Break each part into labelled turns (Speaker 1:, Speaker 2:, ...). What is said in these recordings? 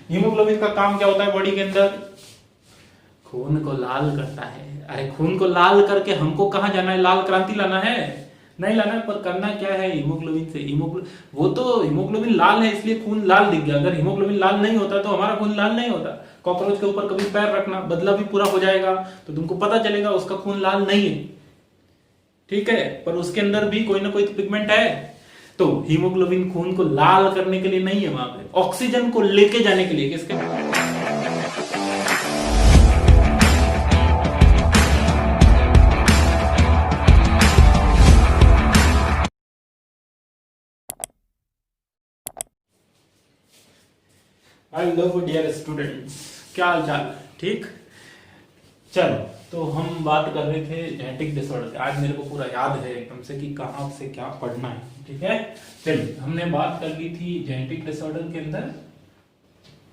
Speaker 1: Haemoglobin का काम क्या होता है बॉडी के अंदर? खून को लाल करता है। अरे खून को लाल करके हमको कहाँ जाना है? लाल क्रांति लाना है? नहीं लाना है, पर करना क्या है हीमोग्लोबिन से? वो तो हीमोग्लोबिन लाल है इसलिए खून लाल दिख गया। अगर हीमोग्लोबिन लाल नहीं होता तो हमारा खून लाल नहीं होता। कॉकरोच के ऊपर कभी पैर रखना, बदला भी पूरा हो जाएगा तो तुमको पता चलेगा उसका खून लाल नहीं है, ठीक है, पर उसके अंदर भी कोई ना कोई तो पिगमेंट है। तो हीमोग्लोबिन खून को लाल करने के लिए नहीं है, वहां पे ऑक्सीजन को लेके जाने के लिए। किसके? हेलो डियर स्टूडेंट्स, क्या हाल चाल? ठीक। चलो, तो हम बात कर रहे थे जेनेटिक डिसऑर्डर। आज मेरे को पूरा याद है एकदम से कि कहां से क्या पढ़ना है, ठीक है। चलिए, हमने बात कर ली थी जेनेटिक डिसऑर्डर के अंदर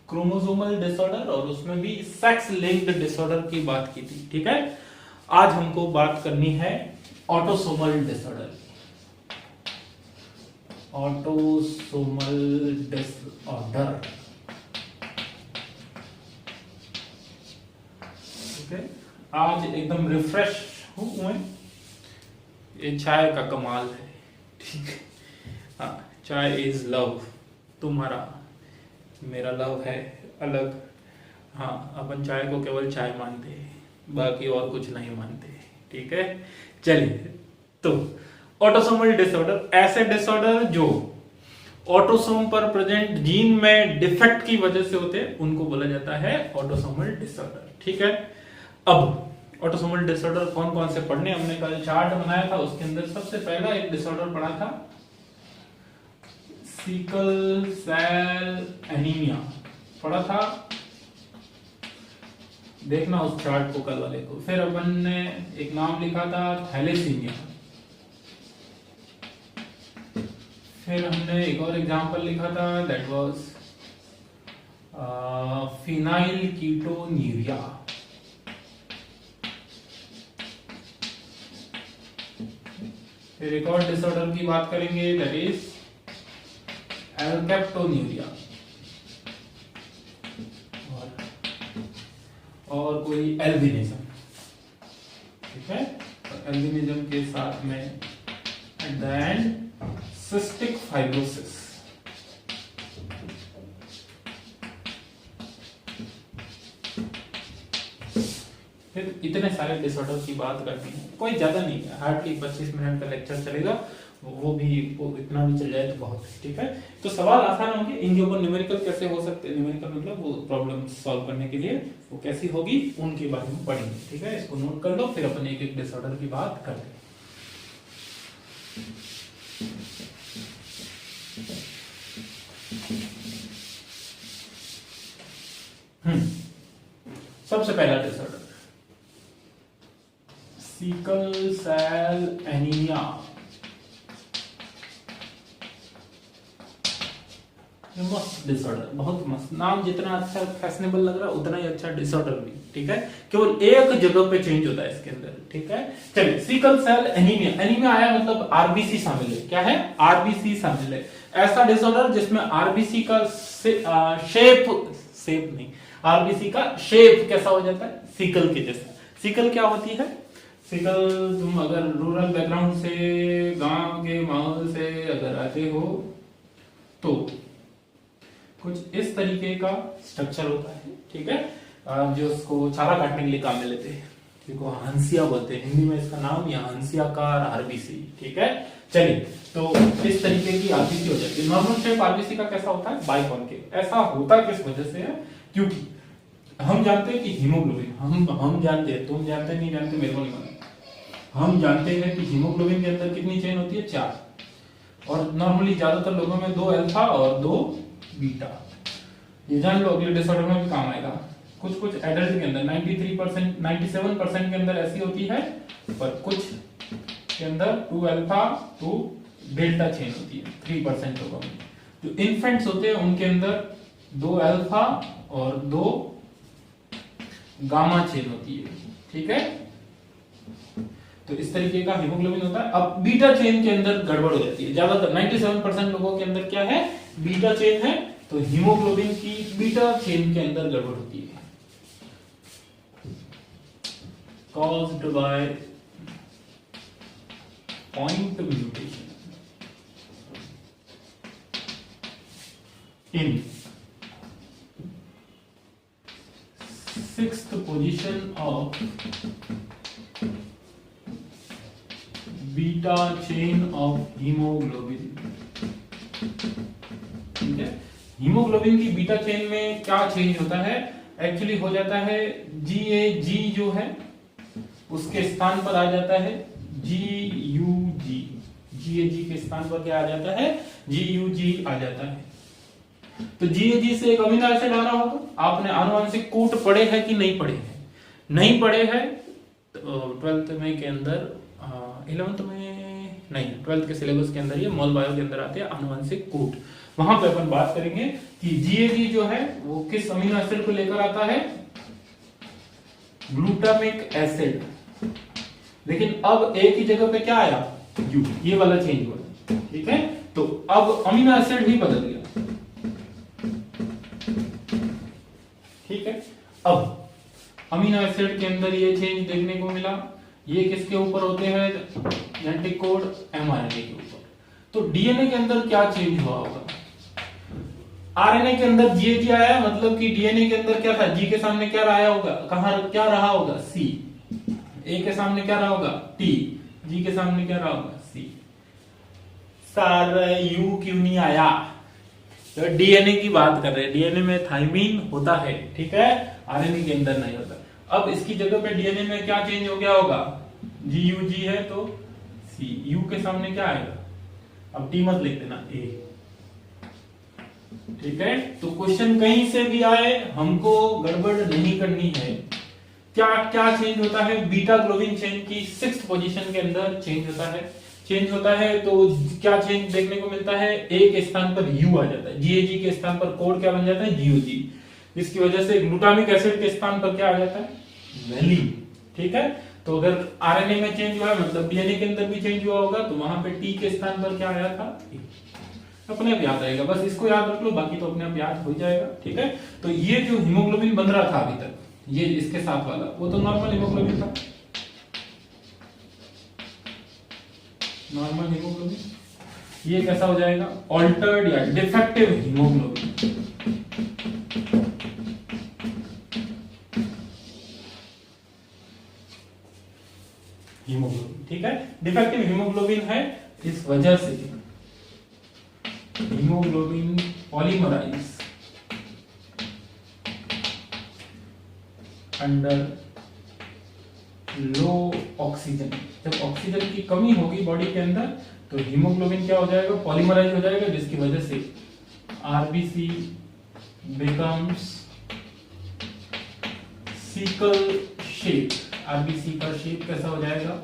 Speaker 1: क्रोमोसोमल डिसऑर्डर और उसमें भी सेक्स लिंक्ड डिसऑर्डर की बात की थी, ठीक है। आज हमको बात करनी है ऑटोसोमल डिसऑर्डर। ऑटोसोमल डिसऑर्डर, आज एकदम रिफ्रेश हूं। ये चाय का कमाल है, ठीक है। हाँ, चाय इज लव। तुम्हारा मेरा लव है अलग। हाँ, अपन चाय को केवल चाय मानते हैं, बाकी और कुछ नहीं मानते, ठीक है। चलिए, तो ऑटोसोमल डिसऑर्डर ऐसे डिसऑर्डर जो ऑटोसोम पर प्रेजेंट जीन में डिफेक्ट की वजह से होते हैं उनको बोला जाता है ऑटोसोमल डिसऑर्डर, ठीक है। अब ऑटोसोमल डिसऑर्डर कौन कौन से पढ़ने, हमने कल चार्ट बनाया था, उसके अंदर सबसे पहला एक डिसऑर्डर पढ़ा था सिकल सेल एनीमिया पढ़ा था। देखना उस चार्ट को कल वाले को। फिर अपन ने एक नाम लिखा था थैलेसीमिया। फिर हमने एक और एग्जांपल लिखा था, दैट वाज फिनाइल कीटोन्यूरिया। फिर एक और डिसऑर्डर की बात करेंगे, दैट इज एल्केप्टोन्यूरिया। और कोई एल्बिनिज्म, ठीक है। तो एल्बिनिज्म के साथ में at the end cystic fibrosis. फिर इतने सारे डिसऑर्डर की बात करनी है, कोई ज्यादा नहीं है, हार्डली 25 मिनट का लेक्चर चलेगा, वो इतना भी चल जाए तो बहुत है, ठीक है। तो सवाल आसान होंगे, इनके ऊपर न्यूमेरिकल कैसे हो सकते हैं, न्यूमेरिकल मतलब वो प्रॉब्लम सॉल्व करने के लिए वो कैसी होगी उनके बारे में पढ़ेंगे, ठीक है। इसको नोट कर लो, फिर अपन एक एक डिसऑर्डर की बात करते हैं। सबसे पहला डिसऑर्डर सिकल सेल एनीमिया। मस्त डिसऑर्डर, बहुत मस्त नाम, जितना अच्छा फैशनेबल लग रहा है उतना ही अच्छा डिसऑर्डर भी, ठीक है। केवल एक जगह पे चेंज होता है इसके अंदर, ठीक है। चलिए, सिकल सेल एनीमिया। एनीमिया आया मतलब आरबीसी शामिल है। क्या है? आरबीसी शामिल है। ऐसा डिसऑर्डर जिसमें आरबीसी का शेप नहीं, आरबीसी का शेप कैसा हो जाता है? सिकल के जैसा। सिकल क्या होती है? सिकल, तुम अगर रूरल बैकग्राउंड से, गांव के माहौल से अगर आते हो तो कुछ इस तरीके का स्ट्रक्चर होता है, ठीक है, जो उसको चारा काटने के लिए काम में लेते हैं, जिसको हंसिया बोलते हैं हिंदी में, इसका नाम या हंसियाकार आरबीसी, ठीक है। चलिए, तो इस तरीके की आरबीसी हो जाती है। नॉर्मल शेप आरबीसी का कैसा होता है? बाइकॉन्केव। ऐसा होता किस वजह से है? क्योंकि हम जानते हैं कि हीमोग्लोबिन, हम जानते हैं, तुम जानते नहीं जानते मेरे को नहीं मालूम, हम जानते हैं कि हीमोग्लोबिन के अंदर कितनी चेन होती है? 4। और नॉर्मली ज्यादातर लोगों में 2 अल्फा और 2 बीटा। ये जान लो, अगले डिसऑर्डर में भी काम आएगा। कुछ कुछ एडल्ट के अंदर 93%, 97% के अंदर ऐसी होती है, पर कुछ के अंदर 2 अल्फा 2 डेल्टा चेन होती है 3% लोगों में। जो इन्फेंट्स होते हैं उनके अंदर 2 अल्फा और 2 गामा चेन होती है, ठीक है। तो इस तरीके का हीमोग्लोबिन होता है। अब बीटा चेन के अंदर गड़बड़ हो जाती है। ज्यादातर 97% लोगों के अंदर क्या है? बीटा चेन है, तो हीमोग्लोबिन की बीटा चेन के अंदर गड़बड़ होती है, caused by point mutation in 6th position of beta chain of haemoglobin. ठीक है, हीमोग्लोबिन की बीटा चेन में क्या चेंज होता है, एक्चुअली हो जाता है GAG जो है उसके स्थान पर आ जाता है GUG, GAG के स्थान पर क्या आ जाता है, GUG आ जाता है। तो GAG से एक अमीनो एसिड आ रहा होगा, आपने आनुवंशिक कूट पढ़े हैं कि नहीं पढ़े हैं, नहीं पढ़े हैं तो 12th में के अंदर 11th में नहीं, 12th के सिलेबस के अंदर ये मॉल बायो के अंदर आते हैं आनुवंशिक कूट, वहां पे अपन बात करेंगे कि GAG जो है वो किस अमीनो एसिड को लेकर आता है, ग्लूटामिक एसिड। लेकिन अब एक ही जगह पे क्या आया, यू, ये वाला चेंज हुआ। ठीक है, तो अब अमीनो एसिड भी बदल गया। ठीक है, अब अमीनो एसिड के अंदर ये चेंज देखने को मिला, ये किसके ऊपर होते हैं, जेनेटिक कोड mRNA के ऊपर। तो डीएनए के अंदर क्या चेंज हुआ होगा, आरएनए के अंदर GAG आया, मतलब कि डीएनए के अंदर क्या था, G के सामने क्या रहा होगा, कहां क्या रहा होगा, C, A के सामने क्या रहा होगा, T, G के सामने क्या रहा होगा, C। सारा U क्यों नहीं आया, तो डीएनए की बात कर रहे हैं, डीएनए में थाइमीन होता है, ठीक है, आरएनए के अंदर नहीं होता। अब इसकी जगह पे डीएनए में क्या चेंज हो गया होगा, GUG है तो C, U के सामने क्या आएगा, अब T मत लिख देना, A। ठीक है, तो क्वेश्चन कहीं से भी आए हमको गड़बड़ नहीं करनी है। क्या क्या चेंज होता है, बीटा ग्लोबिन चेन की 6th पोजीशन के अंदर चेंज होता है, चेंज होता है तो क्या चेंज देखने को मिलता है, ए के स्थान पर यू आ जाता है, GAG के स्थान पर कोड क्या बन जाता है, GUG। इसकी वजह से ग्लूटामिक एसिड के स्थान पर क्या आ जाता है, वैलिन। ठीक है, तो अगर आरएनए में चेंज हुआ है मतलब डीएनए के अंदर भी चेंज हुआ होगा, तो वहां पे टी के स्थान पर क्या आया था, अपने आप याद रहेगा, बस इसको याद रख लो, बाकी तो अपने आप याद हो जाएगा। ठीक है, तो ये जो हीमोग्लोबिन बन रहा था अभी तक, ये इसके साथ वाला, वो तो नॉर्मल हीमोग्लोबिन था, नॉर्मल हीमोग्लोबिन। ये कैसा हो जाएगा, ऑल्टर्ड या डिफेक्टिव हीमोग्लोबिन। हीमोग्लोबिन, ठीक है, डिफेक्टिव हीमोग्लोबिन है, इस वजह से हीमोग्लोबिन पॉलीमराइज अंडर लो ऑक्सीजन। जब ऑक्सीजन की कमी होगी बॉडी के अंदर तो हीमोग्लोबिन क्या हो जाएगा, पॉलीमराइज हो जाएगा, जिसकी वजह से RBC becomes sickle shape. RBC का शेप कैसा हो जाएगा,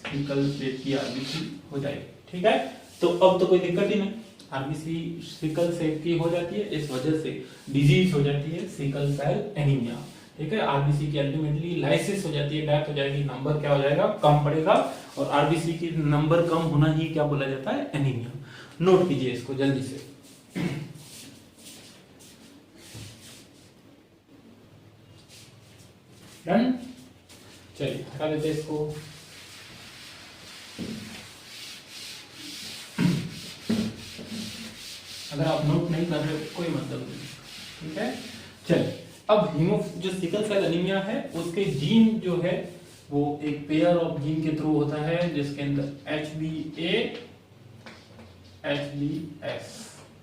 Speaker 1: सिकल शेप की आरबीसी हो जाएगी। ठीक है, तो अब तो कोई दिक्कत ही नहीं, आरबीसी सिकल शेप की हो जाती है, इस वजह से डिजीज हो जाती है सिकल सेल एनीमिया। ठीक है, आरबीसी की अल्टीमेटली लाइसिस हो जाती है, डेथ हो जाएगी, नंबर क्या हो जाएगा, कम पड़ेगा, और आरबीसी की नंबर कम होना ही क्या बोला जाता है, एनीमिया। नोट कीजिए इसको जल्दी से। डन, चलिए हटा देते इसको। अगर आप नोट नहीं कर रहे कोई मतलब नहीं। ठीक है, चलिए अब जो सिकल सेल एनीमिया है उसके जीन जो है वो एक पेयर ऑफ जीन के थ्रू होता है, जिसके अंदर HBA HBS,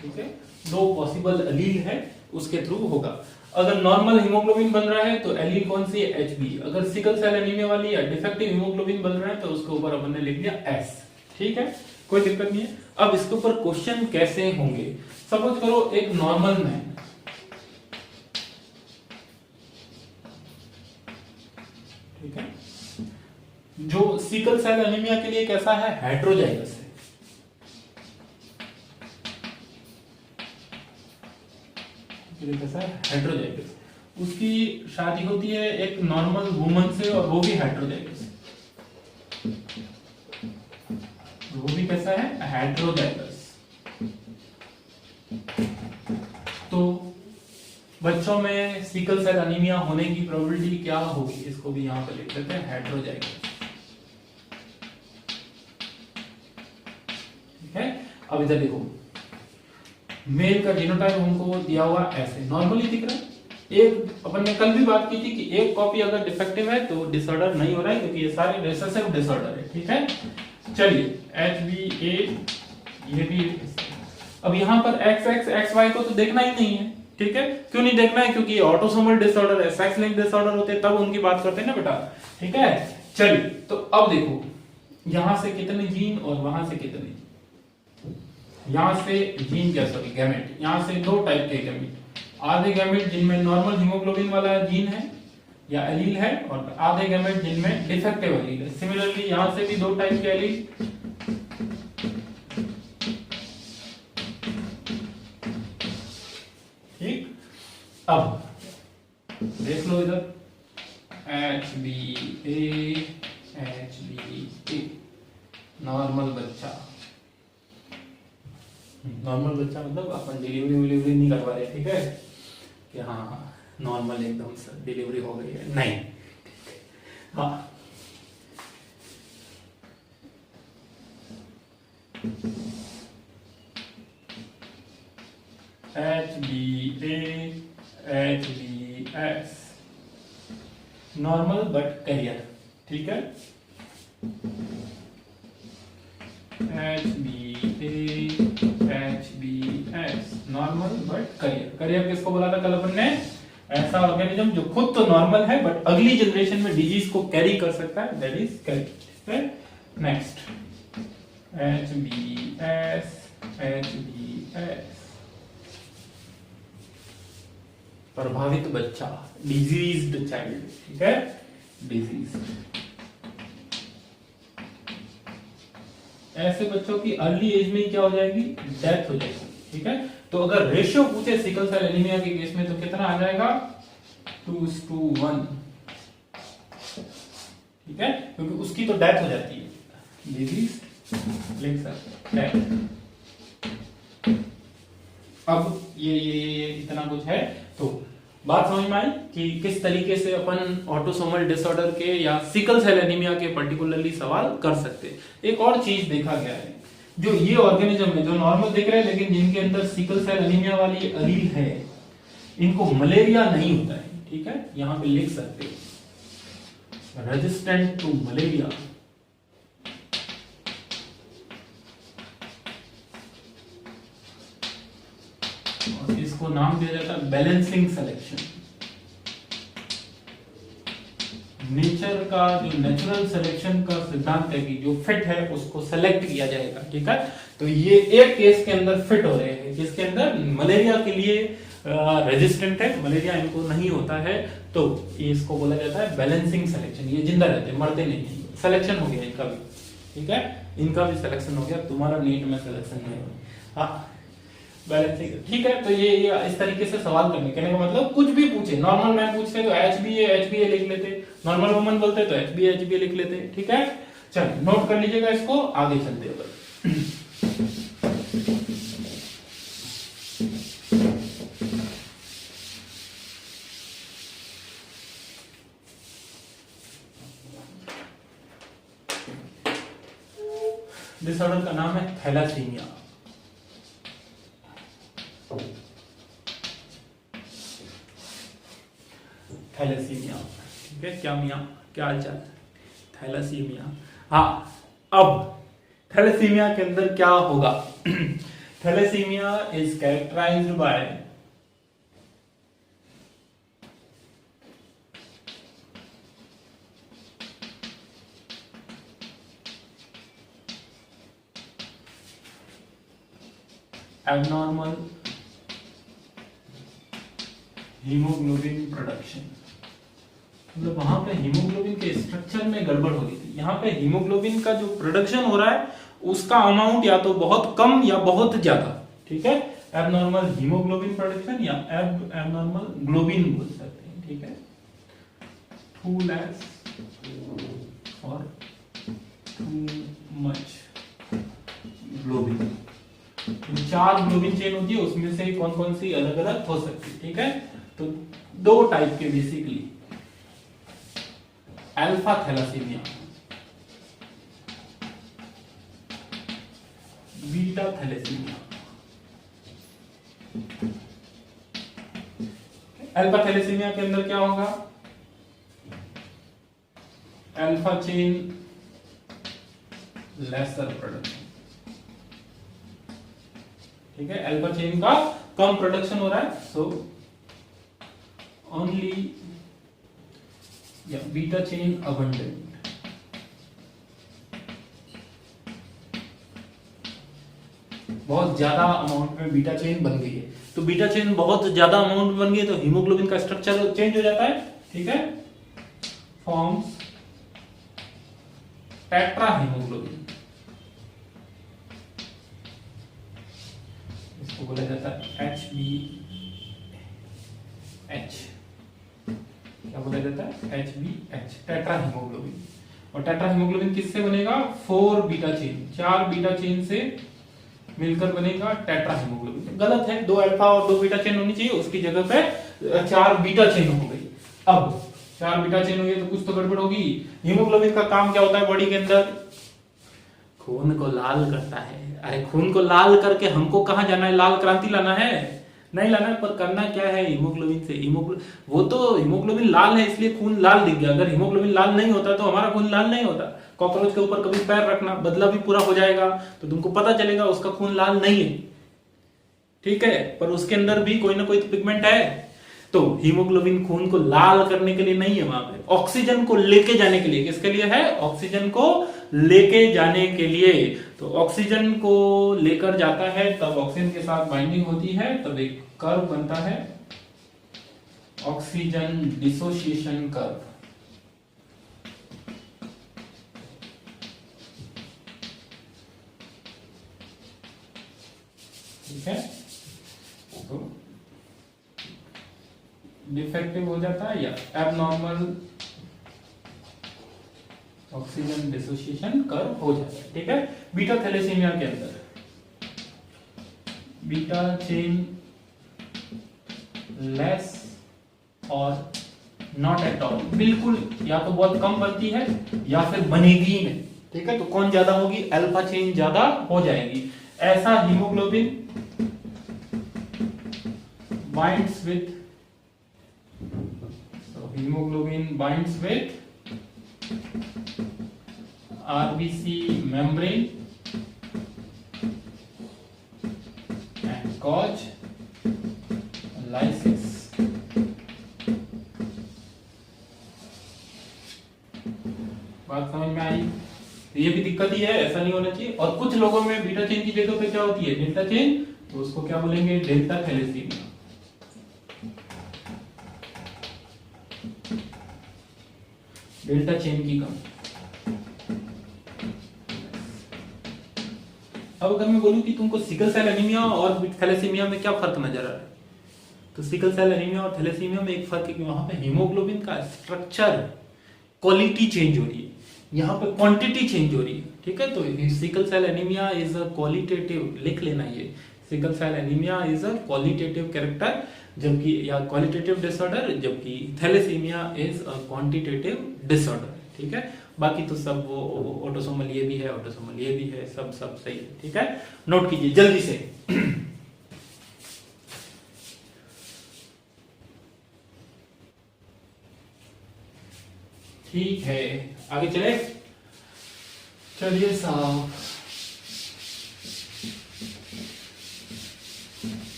Speaker 1: ठीक है, दो पॉसिबल एलील है, उसके थ्रू होगा। अगर नॉर्मल हीमोग्लोबिन बन रहा है तो एलील कौन सी है, HB। अगर सिकल सेल एनीमिया वाली या डिफेक्टिव हीमोग्लोबिन बन रहा है तो उसके ऊपर अपन ने लिख दिया S। ठीक है, कोई दिक्कत नहीं है। अब इसके ऊपर क्वेश्चन कैसे होंगे, सपोज करो एक नॉर्मल मैन, ठीक है, जो सिकल सेल एनीमिया के लिए कैसा है, हेट्रोजाइगस है। कैसा है, हेट्रोजाइगस। उसकी शादी होती है एक नॉर्मल वुमन से और वो भी हेट्रोजाइगस, वो भी कैसा है, हेट्रोजाइगस। बच्चों में सिकल सेल एनीमिया होने की प्रोबेबिलिटी क्या होगी, इसको भी यहाँ पे लिख लेते हैं हेटेरोजाइगस। ठीक है, अब इधर देखो मेल का जीनोटाइप हमको दिया हुआ ऐसे नॉर्मली दिख रहा है। एक अपन ने कल भी बात की थी कि एक कॉपी अगर डिफेक्टिव है तो डिसऑर्डर नहीं हो रहा है, क्योंकि ये सारे रिसेसिव डिसऑर्डर है। ठीक है, चलिए HBA ये भी। अब यहाँ पर XX XY को तो देखना ही नहीं है। ठीक है, क्यों नहीं देखना है, क्योंकि ऑटोसोमल डिसऑर्डर है, सेक्स लिंक्ड डिसऑर्डर होते हैं तब उनकी बात करते हैं ना बेटा। ठीक है, चलिए तो अब देखो यहां से कितने जीन और वहां से कितने, यहां से जीन क्या सॉरी गैमेट, यहां से दो टाइप के गैमेट, आधे गैमेट जिनमें नॉर्मल हीमोग्लोबिन वाला जीन है या एलील है, और आधे गैमेट जिनमें डिफेक्टिव एलील है। सिमिलरली यहां से भी दो टाइप के एलील। ठीक, अब देख लो इधर HBA नॉर्मल बच्चा, नॉर्मल बच्चा मतलब अपन डिलीवरी नहीं करवा रहे। ठीक है, कि हाँ नॉर्मल एकदम से डिलीवरी हो गई है, नहीं। हाँ HBS नॉर्मल बट करियर। ठीक है, HBS normal but career. Career किसको बोला था कल अपन ने, ऐसा ऑर्गेनिज्म जो खुद तो नॉर्मल है बट अगली जनरेशन में डिजीज को कैरी कर सकता है, that is career. Next HBS प्रभावित बच्चा, डिजीज्ड चाइल्ड। ठीक है, डिजीज, ऐसे बच्चों की अर्ली एज में क्या हो जाएगी, डेथ हो जाएगी। ठीक है, तो अगर रेशियो पूछे सिकल सेल एनीमिया के केस में तो कितना आ जाएगा, 2:1। ठीक है, क्योंकि उसकी तो डेथ हो जाती है, डिजीज लिख सकते हैं। अब ये इतना कुछ है, तो बात समझ में आई कि किस तरीके से अपन ऑटोसोमल डिसऑर्डर के या सिकल सेल एनीमिया के पर्टिकुलरली सवाल कर सकते हैं। एक और चीज देखा गया है, जो ये ऑर्गेनिज्म है जो नॉर्मल दिख रहे हैं लेकिन जिनके अंदर सिकल सेल एनीमिया वाली एलील है, इनको मलेरिया नहीं होता है। ठीक है, यहां पे लिख सकते हो रेजिस्टेंट टू मलेरिया। और इसको नाम दिया जाता है बैलेंसिंग सिलेक्शन। नेचर का जो नेचुरल सिलेक्शन का सिद्धांत है कि जो फिट है उसको सेलेक्ट किया जाएगा। ठीक है, तो ये एक केस के अंदर फिट हो रहे हैं जिसके अंदर मलेरिया के लिए रेजिस्टेंट है, मलेरिया इनको नहीं होता है, तो इसको बोला जाता है बैलेंसिंग सिलेक्शन। ये जिंदा रहते हैं, मरते नहीं है, सिलेक्शन हो गया इनका भी। ठीक है, इनका भी सिलेक्शन हो गया, तुम्हारा नीट में सिलेक्शन नहीं होगा। हाँ बैलेंसिंग, ठीक है। तो ये इस तरीके से सवाल करने, कहने का मतलब कुछ भी पूछे, नॉर्मल मैन पूछते तो HBA लिख लेते, नॉर्मल वुमन बोलते तो HBA लिख लेते। ठीक है, चल नोट कर लीजिएगा इसको, आगे चलते हैं। डिसऑर्डर का नाम है थैलासीमिया। थैलेसीमिया। ठीक है, क्या मियाँ, क्या हाल चाल, थैलेसीमिया। हाँ, अब थैलेसीमिया के अंदर क्या होगा, thalassaemia is characterised by abnormal haemoglobin production. मतलब वहां पे हीमोग्लोबिन के स्ट्रक्चर में गड़बड़ हो गई थी। यहाँ पे हीमोग्लोबिन का जो प्रोडक्शन हो रहा है उसका अमाउंट या तो बहुत कम या बहुत ज्यादा। ठीक है, एबनॉर्मल हीमोग्लोबिन प्रोडक्शन या एबनॉर्मल ग्लोबिन बोल सकते हैं। ठीक है, टू लेस और टू मच ग्लोबिन, इन 4 ग्लोबिन चेन होती है, उसमें से कौन कौन सी अलग अलग हो सकती है, ठीक है। तो 2 टाइप के basically, alpha thalassaemia, beta thalassaemia. Alpha thalassaemia के अंदर क्या होगा, अल्फा चेन लेसर प्रोडक्शन, ठीक है, अल्फा चेन का कम प्रोडक्शन हो रहा है, सो ओनली या बीटा चेन अबंडेंट। बहुत ज्यादा अमाउंट में बीटा चेन बन गई है, तो बीटा चेन बहुत ज्यादा अमाउंट में बन गई है तो हीमोग्लोबिन का स्ट्रक्चर चेंज हो जाता है, ठीक है, फॉर्म्स टेट्रा हीमोग्लोबिन, इसको बोला जाता है HbH, क्या बोला जाता है HbH, टेट्रा हीमोग्लोबिन। और टेट्रा हीमोग्लोबिन किससे बनेगा, 4 बीटा चेन, 4 बीटा चेन से मिलकर बनेगा टेट्रा हीमोग्लोबिन। गलत है, 2 अल्फा और 2 बीटा चेन होनी चाहिए, उसकी जगह पे 4 बीटा चेन हो गई। अब 4 बीटा चेन हो गई तो कुछ तो गड़बड़ होगी। हीमोग्लोबिन का काम क्या होता है बॉडी के अंदर, खून को लाल करता है। अरे खून को लाल करके हमको कहां जाना है, लाल क्रांति लाना है, नहीं लाना है, पर करना क्या है हीमोग्लोबिन से। वो तो हीमोग्लोबिन लाल है इसलिए खून लाल दिख गया, अगर हीमोग्लोबिन लाल नहीं होता तो हमारा खून लाल नहीं होता। कॉकरोच के ऊपर कभी पैर रखना, बदला भी पूरा हो जाएगा तो तुमको पता चलेगा उसका खून लाल नहीं है, ठीक है, पर उसके अंदर भी कोई ना कोई तो पिगमेंट है। तो हीमोग्लोबिन खून को लाल करने के लिए नहीं है, वहां पे ऑक्सीजन को लेके जाने के लिए। किसके लिए है, ऑक्सीजन को लेके जाने के लिए। तो ऑक्सीजन को लेकर जाता है, तब ऑक्सीजन के साथ बाइंडिंग होती है, तब एक कर्व बनता है, ऑक्सीजन डिसोसिएशन कर्व, ठीक है। तो डिफेक्टिव हो जाता है या एबनॉर्मल ऑक्सीजन डिसोसिएशन कर्व हो जाता है, ठीक है। बीटा थैलेसीमिया के अंदर बीटा चेन लेस और नॉट एट ऑल, बिल्कुल या तो बहुत कम बनती है या फिर बनेगी ही नहीं, ठीक है। तो कौन ज्यादा होगी, अल्फा चेन ज्यादा हो जाएगी। ऐसा haemoglobin binds with, so hemoglobin binds with RBC membrane and cause lysis। बात समझ में आई, तो ये भी दिक्कत ही है, ऐसा नहीं होना चाहिए। और कुछ लोगों में बीटा चेन की जगह पे क्या होती है, डेल्टा चेन, तो उसको क्या बोलेंगे, डेल्टा थैलेसीमिया। डेल्टा चेन की कमी। अब अगर मैं बोलूं कि तुमको सिकल सेल एनीमिया और थैलेसीमिया में क्या फर्क नजर आ रहा है, तो सिकल सेल एनीमिया और थैलेसीमिया में एक फर्क है कि वहां पे हीमोग्लोबिन का स्ट्रक्चर क्वालिटी चेंज हो रही है, यहाँ पे क्वांटिटी चेंज हो रही है, ठीक है। तो sickle cell anaemia is a qualitative, लिख लेना ये, sickle cell anaemia is a qualitative character, जबकि या क्वालिटेटिव डिसऑर्डर, जबकि thalassaemia is a quantitative disorder, ठीक है। बाकी तो सब वो ऑटोसोमल ये भी है, ऑटोसोमल ये भी है, सब सही है, ठीक है। नोट कीजिए जल्दी से। ठीक है, आगे चले, चलिए साहब।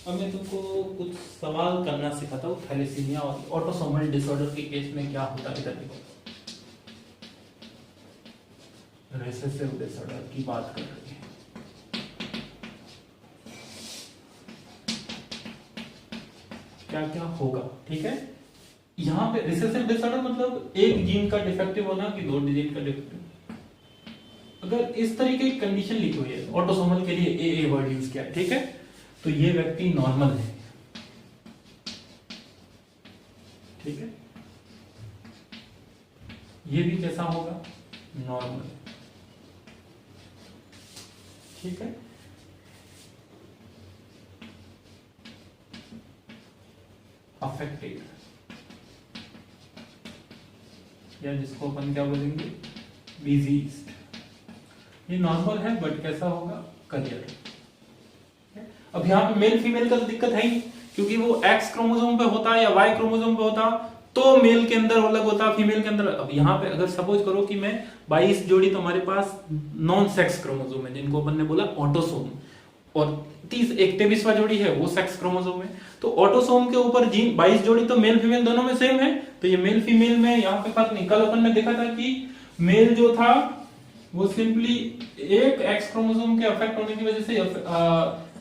Speaker 1: अब मैं तुमको कुछ सवाल करना सिखाता हूँ थैलेसीमिया और ऑटोसोमल डिसऑर्डर के केस में क्या होता है। इधर देखो, रिसेसिव डिसऑर्डर की बात कर रहे हैं। क्या क्या होगा, ठीक है। यहाँ पे रिसेसिव डिसऑर्डर मतलब एक जीन का डिफेक्टिव होना कि 2 जीन का डिफेक्टिव। अगर इस तरीके की कंडीशन लिखी हुई है, ऑटोसोमल के लिए ए वर्ड यूज किया है, ठीक है, तो ये व्यक्ति नॉर्मल है, ठीक है। ये भी कैसा होगा, नॉर्मल। ठीक है, अफेक्टेड, या जिसको अपन क्या बोलेंगे, डिजीज। ये नॉर्मल है बट कैसा होगा, करियर। अब यहाँ पे मेल फीमेल का तो दिक्कत है ही, क्योंकि वो एक्स क्रोमोसोम पे होता या वाई क्रोमोसोम पे होता तो मेल के अंदर अलग होता, फीमेल के अंदर। अब यहाँ पे अगर सपोज करो कि मैं 22 जोड़ी तो हमारे पास नॉन सेक्स क्रोमोसोम है, जिनको अपन ने बोला ऑटोसोम, और 23वां जोड़ी है वो सेक्स क्रोमोसोम है। तो ऑटोसोम के ऊपर जीन 22 जोड़ी तो मेल फीमेल दोनों में सेम है, तो ये मेल फीमेल में यहाँ पे फर्क नहीं। कल अपन ने देखा था कि मेल जो था वो सिंपली एक एक्स क्रोमोसोम के अफेक्ट होने की वजह से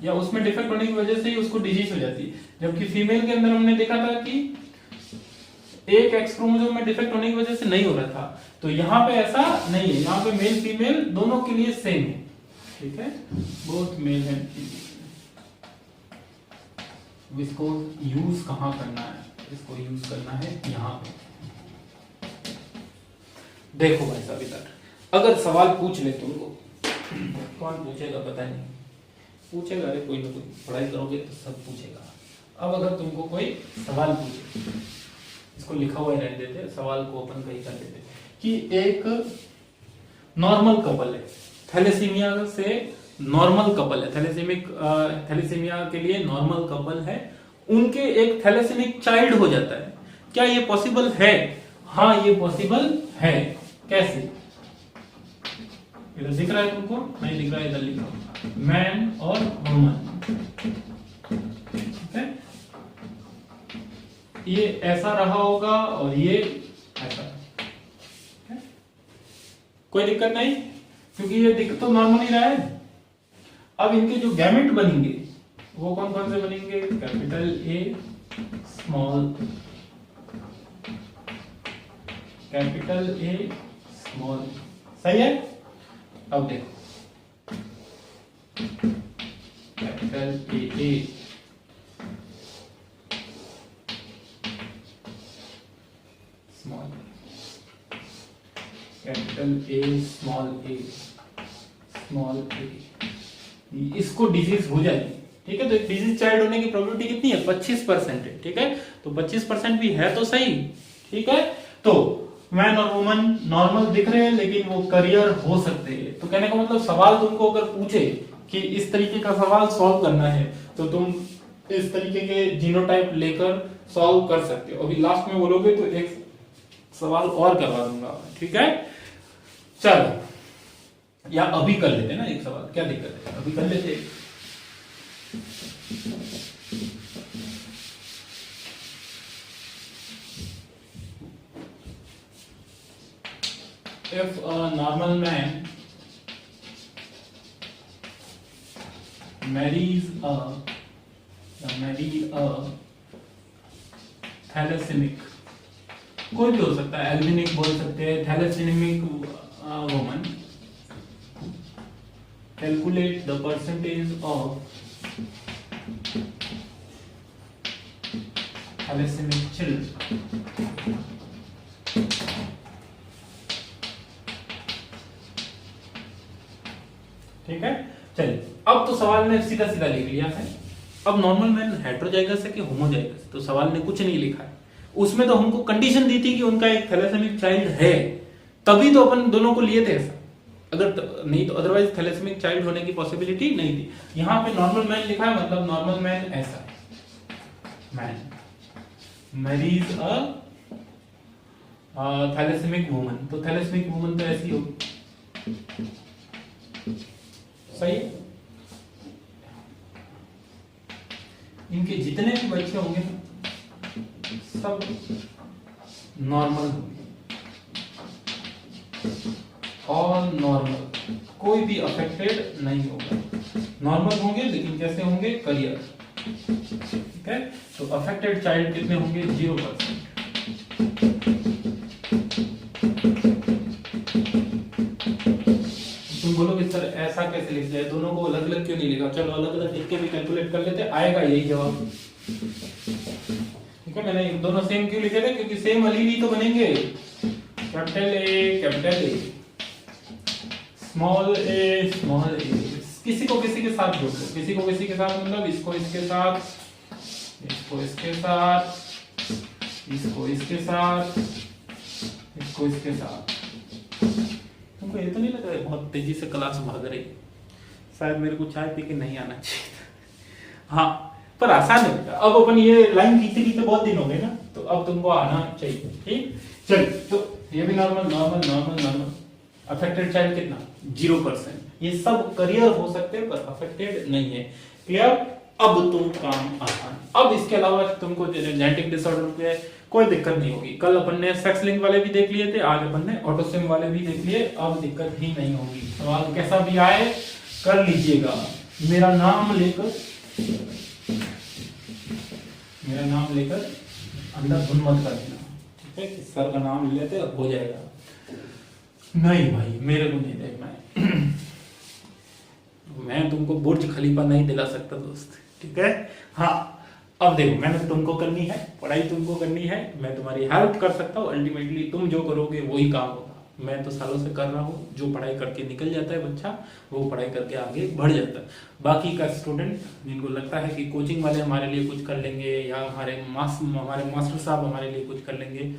Speaker 1: या उसमें डिफेक्ट होने की वजह से ही उसको डिजीज हो जाती है, जबकि फीमेल के अंदर हमने देखा था कि एक एक्स क्रोमोसोम में डिफेक्ट होने की वजह से नहीं हो रहा था। तो यहाँ पे ऐसा नहीं है, यहाँ पे मेल फीमेल दोनों के लिए सेम है, ठीक है, बोथ मेल एंड फीमेल। इसको यूज कहाँ करना है, इसको यूज करना है यहाँ पे। देखो भाई साहब, इधर अगर सवाल पूछ ले तुमको, कौन पूछेगा पता नहीं, पूछेगा, अरे कोई ना कोई, पढ़ाई करोगे तो सब पूछेगा। अब अगर तुमको कोई सवाल पूछे, इसको लिखा हुआ ही रहने देते, सवाल को अपन कहीं कर देते कि एक नॉर्मल कपल है, थैलेसीमिया से नॉर्मल कपल है, थैलेसीमिया के लिए नॉर्मल कपल है, उनके एक थैलेसीमिक चाइल्ड हो जाता है, क्या ये पॉसिबल है? हाँ, ये पॉसिबल है। कैसे? इधर दिख रहा है तुमको? नहीं दिख रहा है, इधर लिख रहा हूं, मैन और वुमन, ठीक है, ये ऐसा रहा होगा और ये ऐसा, कोई दिक्कत नहीं, क्योंकि ये दिख तो नॉर्मल ही रहा है। अब इनके जो गैमेट बनेंगे वो कौन कौन से बनेंगे? Capital A small, capital A small, सही है। अब देखो, capital A small, capital A small A, small A, इसको डिजीज हो जाएगी, ठीक है। तो एक डिजीज चाइल्ड होने की प्रोबेबिलिटी कितनी है? 25% है, ठीक है। तो 25% भी है तो सही, ठीक है। तो मैन और वुमन नॉर्मल दिख रहे हैं लेकिन वो करियर हो सकते हैं। तो कहने का मतलब, सवाल तुमको अगर पूछे कि इस तरीके का सवाल सॉल्व करना है तो तुम इस तरीके के जीनोटाइप लेकर सॉल्व कर सकते हो। अभी लास्ट में बोलोगे तो एक सवाल और करवा दूंगा, ठीक है। चलो, या अभी कर लेते ना एक सवाल, क्या दिक्कत है, अभी कर लेते। If a normal man marries a थैलेसेमिक, कोई भी हो सकता है, एल्बिनिक बोल सकते हैं, thalassemic woman, calculate the percentage of thalassemic children. ठीक है, चलिए। अब तो सवाल ने सीधा सीधा लिख लिया है। अब नॉर्मल मैन हेटेरोजाइगस है कि होमोजाइगस, तो सवाल ने कुछ नहीं लिखा है। उसमें तो हमको कंडीशन दी थी कि उनका एक थैलेसेमिक चाइल्ड है, तभी तो अपन दोनों को लिए थे ऐसा। अगर नहीं तो अदरवाइज थैलेसेमिक चाइल्ड होने की पॉसिबिलिटी नहीं थी। यहाँ पे नॉर्मल मैन लिखा है, मतलब नॉर्मल मैन ऐसा, मैन मैरीज अ थैलेसेमिक वुमन, तो थैलेसेमिक वुमन तो ऐसी होगी, सही। इनके जितने भी बच्चे होंगे सब नॉर्मल होंगे, ऑल नॉर्मल, कोई भी अफेक्टेड नहीं होगा। नॉर्मल होंगे लेकिन कैसे होंगे? करियर, ठीक है। तो अफेक्टेड चाइल्ड कितने होंगे? 0%। तुम बोलोगे सर ऐसा कैसे लिख दिया, दोनों को अलग अलग क्यों नहीं लिखा? चलो अलग अलग लिख के भी कैलकुलेट कर लेते, आएगा यही जवाब, ठीक है। मैंने दोनों सेम क्यों लिखे थे? क्योंकि सेम अलील ही तो बनेंगे। कैपिटल ए स्मॉल ए, किसी को किसी के साथ जोड़ दो, किसी को किसी के साथ मतलब इसको इसके साथ, इसको इसके साथ, इसको इसके साथ, इसको इसके साथ। तुमको ये तो नहीं लग रहा है बहुत तेजी से क्लास भाग रही? शायद मेरे को चाय पी के नहीं आना चाहिए था। हाँ, पर आसान है। अब अपन ये लाइन खींचते खींचते बहुत दिन हो गए ना, तो अब तुमको आना चाहिए। ठीक, चल तो ये भी normal normal normal normal. Affected child कितना? 0%। ये सब करियर हो सकते हैं पर अफेक्टेड नहीं है। क्लियर? अब तुम काम आसान। अब इसके अलावा तुमको जेनेटिक डिसऑर्डर पे कोई दिक्कत नहीं होगी। कल अपन ने सेक्स लिंक वाले भी देख लिए थे, आज अपन ने ऑटोसिम वाले भी देख लिए। अब दिक्कत ही नहीं होगी। सवाल कैसा भी आए कर लीजिएगा। मेरा नाम लेकर अंदर भून मत कर देना, ठीक है? सर का नाम ले लेते हो जाएगा। नहीं भाई, मेरे को नहीं देखना है। मैं तुमको बुर्ज खलीफा नहीं दिला सकता दोस्त, ठीक है? हाँ, अब देखो, मेहनत तुमको करनी है, पढ़ाई तुमको करनी है, मैं तुम्हारी हेल्प कर सकता हूँ। अल्टीमेटली तुम जो करोगे वही काम होगा। मैं तो सालों से कर रहा हूँ। जो पढ़ाई करके निकल जाता है बच्चा, वो पढ़ाई करके आगे बढ़ जाता है। बाकी का स्टूडेंट जिनको लगता है कि कोचिंग वाले हमारे लिए कुछ कर लेंगे या हमारे मास्टर साहब हमारे लिए कुछ कर लेंगे,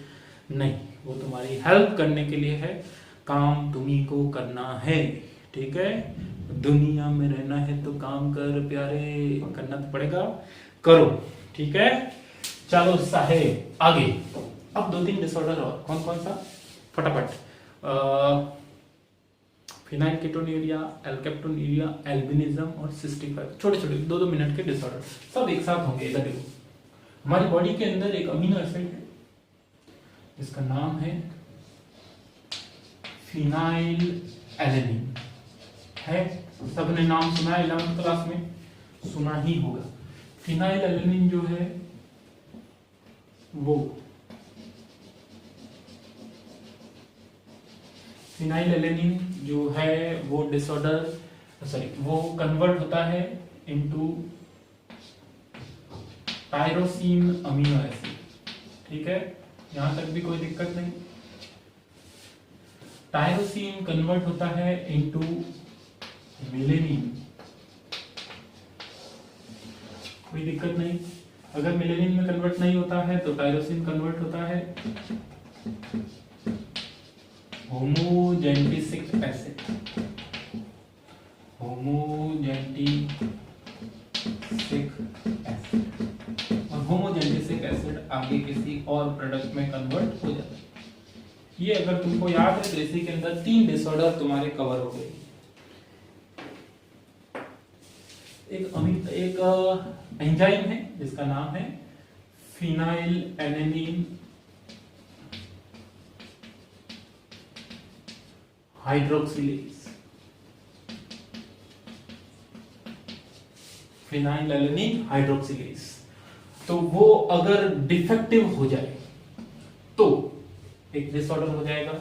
Speaker 1: नहीं, वो तुम्हारी हेल्प करने के लिए है। काम तुम्ही को करना है, ठीक है? दुनिया में रहना है तो काम कर प्यारे, करना तो पड़ेगा, करो, ठीक है? चलो साहेब आगे। अब 2-3 डिसऑर्डर और, कौन कौन सा? फटाफट। फिनाइल कीटोन्यूरिया, एल्केप्टोन्यूरिया, एल्बिनिज्म और सिस्टिक फाइबर। छोटे छोटे 2-2 मिनट के डिसऑर्डर सब एक साथ होंगे। इधर देखो, हमारी बॉडी के अंदर एक अमीनो एसिड है जिसका नाम है फिनाइल एलेनिन है। सबने नाम सुना है 11th क्लास में, सुना ही होगा। फिनाइल एलेनिन जो है वो फिनाइल एलेनिन जो है वो डिसऑर्डर वो कन्वर्ट होता है इनटू टायरोसिन अमीनो एसिड, ठीक है? यहां तक भी कोई दिक्कत नहीं। टायरोसिन कन्वर्ट होता है इनटू मिलेनिन, कोई दिक्कत नहीं। अगर मिलेनिन में कन्वर्ट नहीं होता है तो टायरोसिन कन्वर्ट होता है होमोजेंटिसिक एसिड। होमोजेंटिसिक एसिड, और होमोजेंटिसिक एसिड आगे किसी और प्रोडक्ट में कन्वर्ट हो जाता है। ये अगर तुमको याद है तो इसी के अंदर 3 डिसऑर्डर तुम्हारे कवर हो गए। एक एंजाइम है जिसका नाम है phenyl alanine hydroxylase. Phenyl alanine hydroxylase, तो वो अगर डिफेक्टिव हो जाए तो एक डिसऑर्डर हो जाएगा।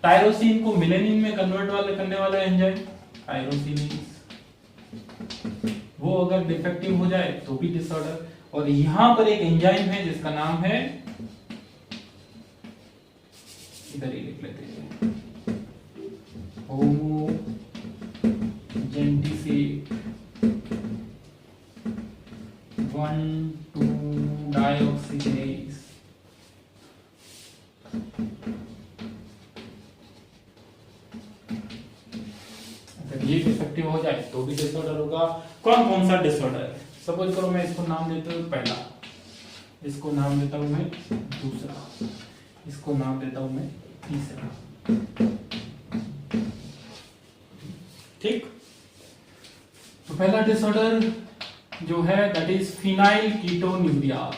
Speaker 1: टायरोसिन को मिलेनिन में कन्वर्ट करने वाला एंजाइम टायरोसिनेज, वो अगर डिफेक्टिव हो जाए तो भी डिसऑर्डर। और यहां पर एक एंजाइम है जिसका नाम है, इधर ही लिख लेते हैं, होमोजेंटिसिक 1,2-डाइऑक्सीजेनेज। अगर ये डिफेक्टिव हो जाए तो भी डिसऑर्डर होगा। कौन कौन सा डिसऑर्डर है? सपोज करो मैं इसको नाम देता हूं पहला, इसको नाम देता हूं मैं दूसरा, इसको नाम देता हूं मैं तीसरा, ठीक? तो पहला डिसऑर्डर जो है that is phenylketonuria.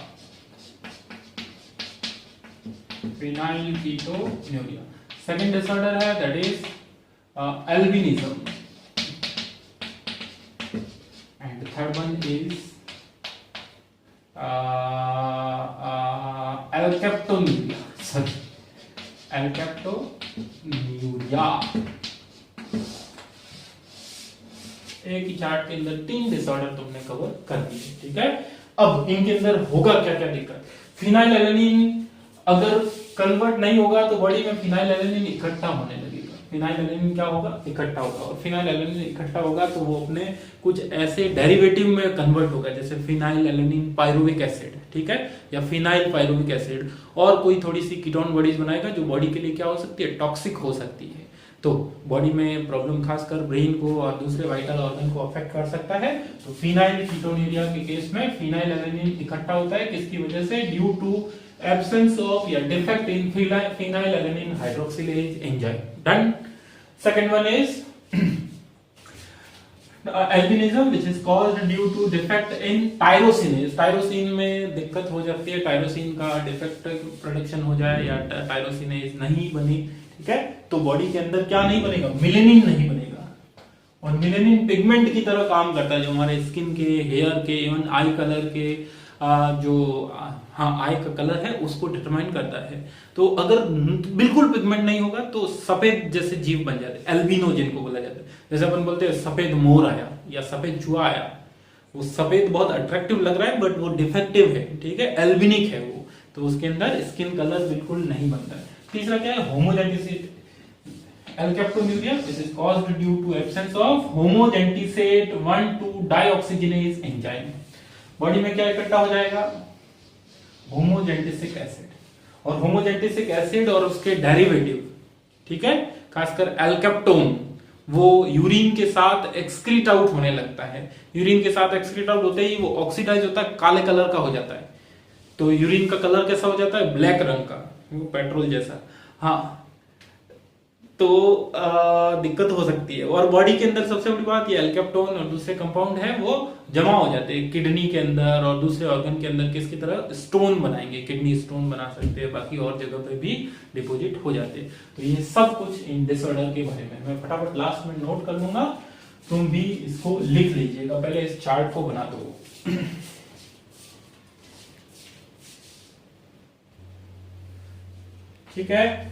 Speaker 1: Phenylketonuria. Second disorder है that is albinism, and third one is alkaptonuria. Sorry, alkaptonuria. एक ही चार्ट के अंदर 3 डिसऑर्डर तुमने कवर कर दिए, ठीक है? अब इनके अंदर होगा क्या क्या दिक्कत? फिनाइल एलेनिन अगर कन्वर्ट नहीं होगा तो बॉडी में फिनाइल एलेनिन इकट्ठा होने लगेगा। फिनाइलएलैनिन क्या होगा, इकट्ठा होगा, और फिनाइलएलैनिन इकट्ठा होगा तो वो अपने कुछ ऐसे डेरिवेटिव में कन्वर्ट होगा, जैसे फिनाइलएलैनिन पायरुविक एसिड, ठीक है, या फिनाइल पायरुविक एसिड, और कोई थोड़ी सी कीटोन बॉडीज बनाएगा जो बॉडी के लिए क्या हो सकती है, टॉक्सिक हो सकती है। तो बॉडी में प्रॉब्लम खासकर ब्रेन को और दूसरे वाइटल ऑर्गन को अफेक्ट कर सकता है। तो फिनाइल कीटोनुरिया के केस में फिनाइलएलैनिन इकट्ठा होता है, किसकी वजह से, ड्यू टू एब्सेंस ऑफ या defect in phenylalanine hydroxylase enzyme. Done. Second one is albinism which is caused due to defect in tyrosinase। Tyrosine में दिक्कत हो जाती है, टायरोसिन का डिफेक्ट प्रोडक्शन हो जाए या टायरोसिनेज नहीं बनी, ठीक है, तो बॉडी के अंदर क्या नहीं बनेगा, मिलेनिन नहीं बनेगा, और मिलेनिन पिगमेंट की तरह काम करता है जो हमारे स्किन के, हेयर के, इवन आई कलर के, जो आई का कलर है उसको डिटरमाइन करता है। तो अगर बिल्कुल पिगमेंट नहीं होगा तो सफेद जैसे जीव बन जाते हैं, एल्बिनो जिनको बोला जाता है। जैसे अपन बोलते हैं सफेद मोर आया या सफेद चूहा आया, वो सफेद बहुत अट्रैक्टिव लग रहा है बट वो डिफेक्टिव है, ठीक है, एल्बिनिक है वो, तो उसके अंदर स्किन कलर बिल्कुल नहीं बनता है। तीसरा क्या है, होमोजेंटिसिटी, alkaptonuria which is caused due to absence of homogentisate 1,2-dioxygenase enzyme। Body में क्या इकट्ठा हो जाएगा, होमोजेंटिसिक एसिड, और होमोजेंटिसिक एसिड और उसके डेरिवेटिव, ठीक है, खासकर एल्केप्टोन, वो यूरिन के साथ एक्सक्रीट आउट होने लगता है। यूरिन के साथ एक्सक्रीट आउट होते ही वो ऑक्सीडाइज होता है, काले कलर का हो जाता है। तो यूरिन का कलर कैसा हो जाता है, ब्लैक रंग का, वो पेट्रोल जैसा। हाँ, तो दिक्कत हो सकती है। और बॉडी के अंदर सबसे बड़ी बात ये एल्केप्टोन और दूसरे कंपाउंड है वो जमा हो जाते हैं किडनी के अंदर और दूसरे ऑर्गन के अंदर, किसकी तरह, स्टोन बनाएंगे, किडनी स्टोन बना सकते हैं, बाकी और जगह पे भी डिपॉजिट हो जाते हैं। तो ये सब कुछ इन डिसऑर्डर के बारे में मैं फटाफट लास्ट में नोट कर लूंगा, तुम भी इसको लिख लीजिएगा, पहले इस चार्ट को बना दो। ठीक है,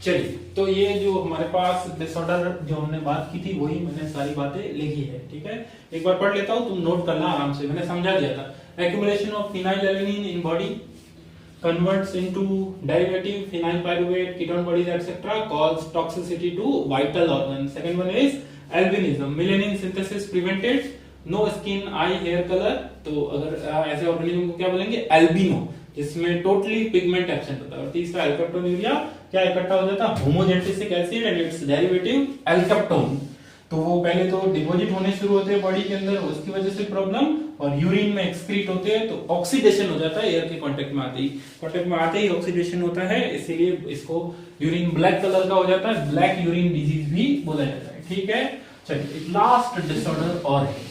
Speaker 1: चलिए, तो ये जो हमारे पास डिसऑर्डर जो हमने बात की थी वही मैंने सारी बातें लिखी है, ठीक है, एक बार पढ़ लेता हूं, तुम नोट करना आराम से, मैंने समझा दिया था। Accumulation of phenylalanine in body converts into derivative phenyl pyruvate ketone bodies etc causes toxicity to vital organs। second one is albinism, melanin synthesis prevented, no skin eye hair color। तो अगर ऐसे ऑर्गेनिज्म को क्या बोलेंगे, albino, जिसमें totally pigment absent होता है। और तीसरा एल्केप्टोन्यूरिया, क्या इकट्ठा हो जाता है, होमोजेंटिसिक एसिड एंड इट्स डेरिवेटिव एल्केप्टोन। तो वो पहले तो डिपॉजिट होने शुरू होते हैं बॉडी के अंदर, उसकी वजह से प्रॉब्लम, और यूरिन में एक्सक्रीट होते हैं, तो ऑक्सीडेशन हो जाता है एयर के कांटेक्ट में आते ही ऑक्सीडेशन होता है, इसीलिए इसको यूरिन ब्लैक कलर का हो जाता है, ब्लैक यूरिन डिजीज भी बोला जाता है। ठीक है, चलिए लास्ट डिसऑर्डर और है,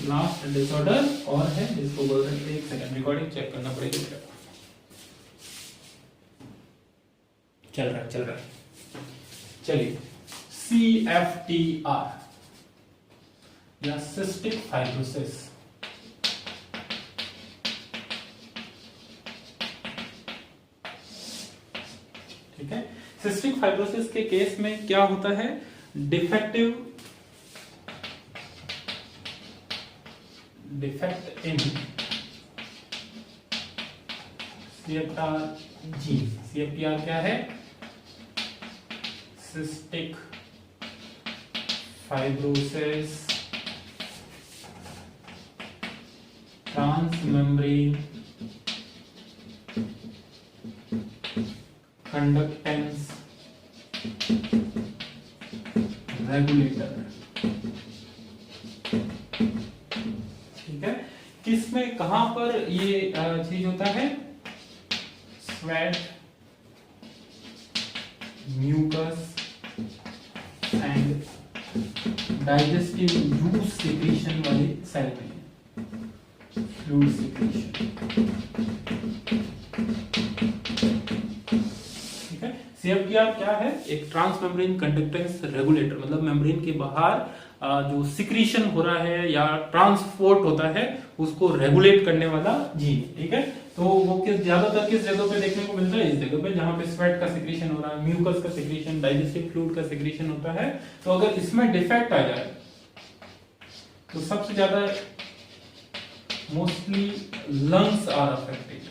Speaker 1: लास्ट डिसऑर्डर और है जिसको बोल सकते हैं, एक सेकंड रिकॉर्डिंग चेक करना पड़ेगा क्या चल रहा है। चलिए, CFTR या सिस्टिक फाइब्रोसिस। ठीक है, सिस्टिक फाइब्रोसिस के केस में क्या होता है, defect in CFTR gene. CFTR क्या है, cystic fibrosis transmembrane conductance regulator. ठीक है, किसमें कहां पर ये चीज होता है, sweat, mucus and digestive juice secretion वाले सेल में, फ्लूइड सिक्रीशन। ठीक है, CFTR क्या है, एक ट्रांसमेम्ब्रेन कंडक्टेंस रेगुलेटर, मतलब मेम्ब्रेन के बाहर जो सिक्रीशन हो रहा है या ट्रांसपोर्ट होता है उसको रेगुलेट करने वाला जीन। ठीक है, तो वो ज्यादातर किस जगह पे देखने को मिलता है, इस जगह पे जहां पे स्वेट का सिक्रीशन हो रहा है, म्यूकस का सिक्रीशन, डाइजेस्टिव फ्लूइड का सिक्रीशन होता है। तो अगर इसमें डिफेक्ट आ जाए तो सबसे ज्यादा मोस्टली लंग्स आर अफेक्टेड।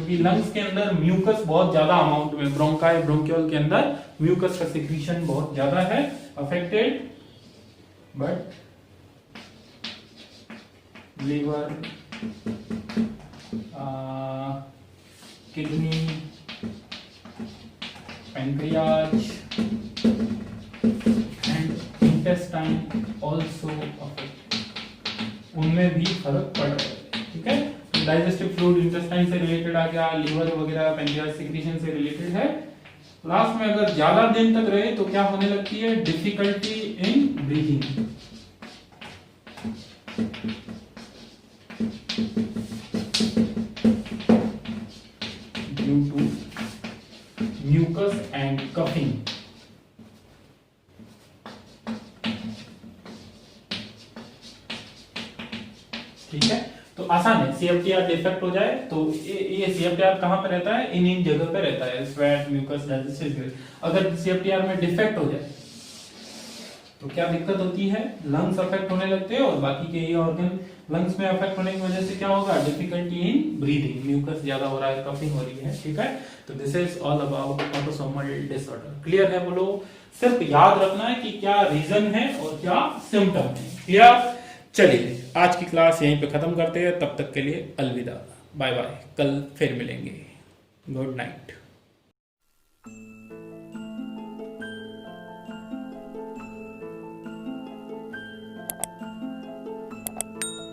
Speaker 1: क्योंकि लंग्स के अंदर म्यूकस बहुत ज्यादा अमाउंट में, ब्रोंकाई ब्रोंकियोल के अंदर म्यूकस का सिक्रीशन बहुत ज्यादा है affected, but liver, kidney, pancreas and intestine also affect, उनमें भी फर्क पड़ रहा है। ठीक है, डाइजेस्टिव फ्लूइड इंटेस्टाइन से रिलेटेड आ गया, लीवर वगैरह पैंक्रियाज सिक्रीशन से रिलेटेड है। लास्ट में अगर ज्यादा दिन तक रहे तो क्या होने लगती है, difficulty in breathing, due to mucus and coughing. ठीक है, तो आसान है, सीएफटीआर डिफेक्ट हो जाए तो ये सीएफटीआर कहां पे रहता है, इन जगह पे रहता है, स्वेट, म्यूकस, डाइजेस्टिव। अगर सीएफटीआर में डिफेक्ट हो जाए तो क्या दिक्कत होती है, लंग्स अफेक्ट होने लगते हैं और बाकी के ये ऑर्गन लंग्स में अफेक्ट होने की वजह से क्या होगा, डिफिकल्टी इन ब्रीदिंग, म्यूकस ज्यादा हो रहा है, कफिंग हो रही है। ठीक है, तो this is all about autosomal disorder. Clear है बोलो, सिर्फ याद रखना है कि क्या रीजन है और क्या सिम्टम है। क्लियर, चलिए आज की क्लास यहीं पे खत्म करते हैं, तब तक के लिए अलविदा, बाय बाय, कल फिर मिलेंगे, गुड नाइट।